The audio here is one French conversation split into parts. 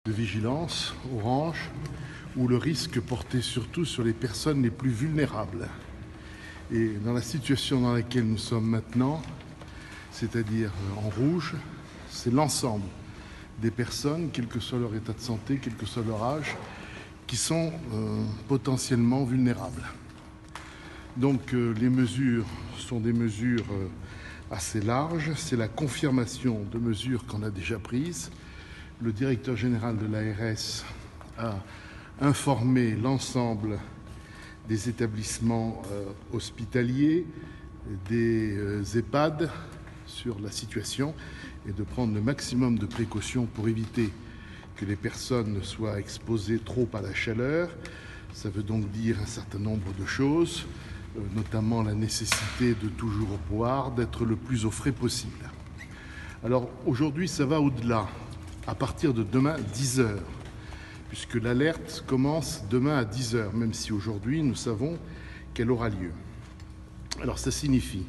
de vigilance, orange, où le risque portait surtout sur les personnes les plus vulnérables. Et dans la situation dans laquelle nous sommes maintenant, c'est-à-dire en rouge, c'est l'ensemble des personnes, quel que soit leur état de santé, quel que soit leur âge, qui sont potentiellement vulnérables. Donc les mesures sont des mesures assez larges. C'est la confirmation de mesures qu'on a déjà prises. Le directeur général de l'ARS a informé l'ensemble des établissements hospitaliers, des EHPAD sur la situation et de prendre le maximum de précautions pour éviter que les personnes ne soient exposées trop à la chaleur. Ça veut donc dire un certain nombre de choses, notamment la nécessité de toujours boire, d'être le plus au frais possible. Alors aujourd'hui, ça va au-delà. À partir de demain, 10 heures, puisque l'alerte commence demain à 10 heures, même si aujourd'hui, nous savons qu'elle aura lieu. Alors ça signifie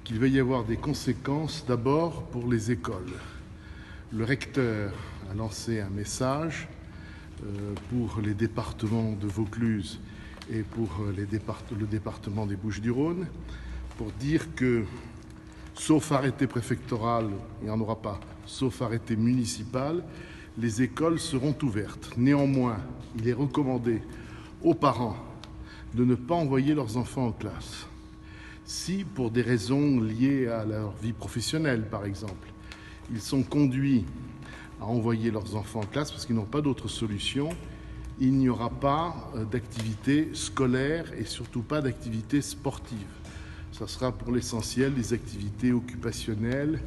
qu'il va y avoir des conséquences d'abord pour les écoles. Le recteur a lancé un message pour les départements de Vaucluse et pour le département des Bouches-du-Rhône pour dire que, sauf arrêté préfectoral, il n'y en aura pas, sauf arrêté municipal, les écoles seront ouvertes. Néanmoins, il est recommandé aux parents de ne pas envoyer leurs enfants en classe. Si, pour des raisons liées à leur vie professionnelle, par exemple, ils sont conduits à envoyer leurs enfants en classe parce qu'ils n'ont pas d'autre solution, il n'y aura pas d'activité scolaire et surtout pas d'activité sportive. Ça sera pour l'essentiel des activités occupationnelles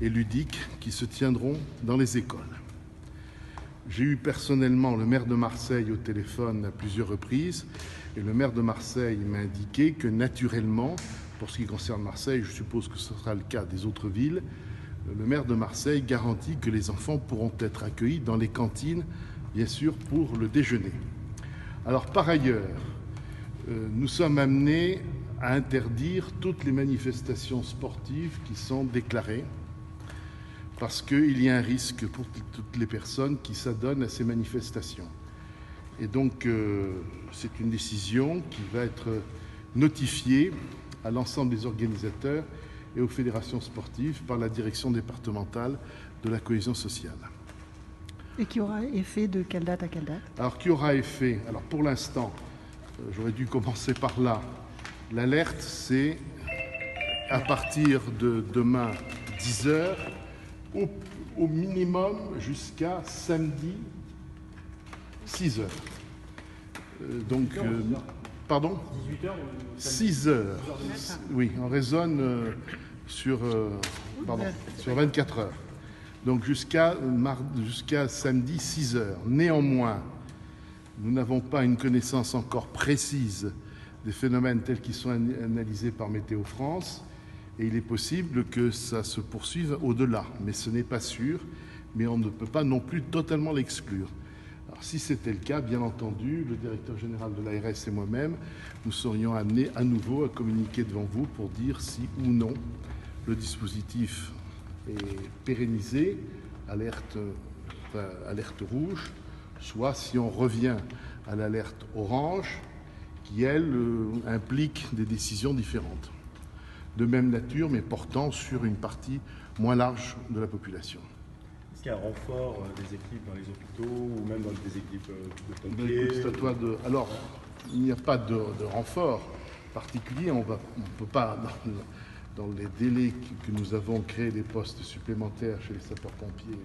et ludiques qui se tiendront dans les écoles. J'ai eu personnellement le maire de Marseille au téléphone à plusieurs reprises et le maire de Marseille m'a indiqué que naturellement, pour ce qui concerne Marseille, je suppose que ce sera le cas des autres villes, le maire de Marseille garantit que les enfants pourront être accueillis dans les cantines, bien sûr, pour le déjeuner. Alors par ailleurs, nous sommes amenés à interdire toutes les manifestations sportives qui sont déclarées parce qu'il y a un risque pour toutes les personnes qui s'adonnent à ces manifestations. Et donc, c'est une décision qui va être notifiée à l'ensemble des organisateurs et aux fédérations sportives par la direction départementale de la cohésion sociale. Et qui aura effet de quelle date à quelle date? Alors, qui aura effet? Alors, pour l'instant, j'aurais dû commencer par là. L'alerte, c'est à partir de demain, 10 heures, au minimum jusqu'à samedi, 6 heures. Pardon ? 18 heures 6 heures. Oui, on raisonne sur 24 heures. Donc jusqu'à samedi 6 heures. Néanmoins, nous n'avons pas une connaissance encore précise des phénomènes tels qu'ils sont analysés par Météo France. Et il est possible que ça se poursuive au-delà. Mais ce n'est pas sûr. Mais on ne peut pas non plus totalement l'exclure. Alors, si c'était le cas, bien entendu, le directeur général de l'ARS et moi-même, nous serions amenés à nouveau à communiquer devant vous pour dire si ou non le dispositif est pérennisé, alerte rouge, soit si on revient à l'alerte orange, qui, elle, implique des décisions différentes, de même nature, mais portant sur une partie moins large de la population. Est-ce qu'il y a un renfort des équipes dans les hôpitaux ou même dans des équipes de pompiers? Écoute, c'est à toi de... Alors, il n'y a pas de renfort particulier. On ne peut pas, dans les délais que nous avons, créer des postes supplémentaires chez les sapeurs-pompiers.